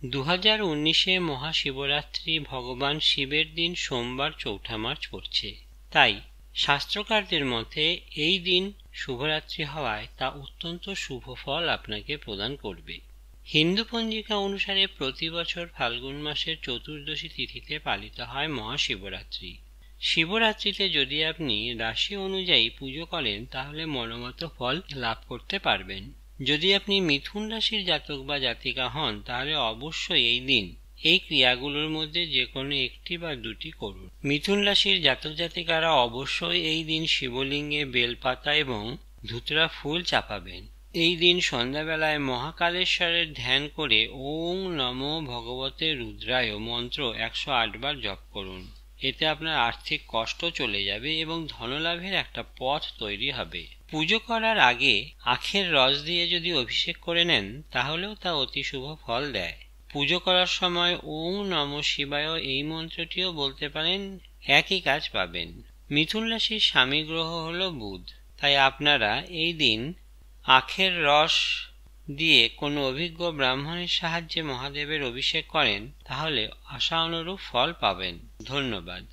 2019-এ মহাশিবরাত্রি ভগবান শিবের দিন সোমবার 4 মার্চ পড়ছে। তাই শাস্ত্রকারদের মতে এই দিন শুভরাত্রি হওয়ায় তা অত্যন্ত শুভ ফল আপনাকে প্রদান করবে। হিন্দু পঞ্জিকা অনুসারে প্রতি বছর ফাল্গুন মাসের চতুর্দশী তিথিতে পালিত হয় মহাশিবরাত্রি। শিবরাত্রিতে যদি আপনি রাশি অনুযায়ী পুজো করেন তাহলে মনোমত ফল লাভ করতে পারবেন। যদি আপনি মিথুন রাশির জাতক বা জাতিকা হন তাহলে অবশ্যই এই দিন এই ক্রিয়াগুলোর মধ্যে যে কোনো একটি বা দুটি করুন। মিথুন রাশির জাতক জাতিকারা অবশ্যই এই দিন শিবলিঙ্গে বেলপাতা এবং ধুতরা ফুল চাপাবেন। এই দিন সন্ধ্যাবেলায় মহাকালেশ্বরের ধ্যান করে ওং নমো ভগবতে রুদ্রায় মন্ত্র 108 বার জপ করুন। এতে আপনার আর্থিক কষ্ট চলে যাবে এবং ধনলাভের একটা পথ তৈরি হবে। পুজো করার আগে আখের রস দিয়ে যদি অভিষেক করে নেন তাহলেও তা অতি শুভ ফল দেয়। পুজো করার সময় ওং নমঃ শিবায় এই মন্ত্রটিও বলতে পারেন, একই কাজ পাবেন। মিথুন রাশির স্বামী গ্রহ হলো বুধ, তাই আপনারা এই দিন আখের রস দিয়ে কোনো অভিজ্ঞ ব্রাহ্মণের সাহায্যে মহাদেবের অভিষেক করেন তাহলে আশা অনুরূপ ফল পাবেন। ধন্যবাদ।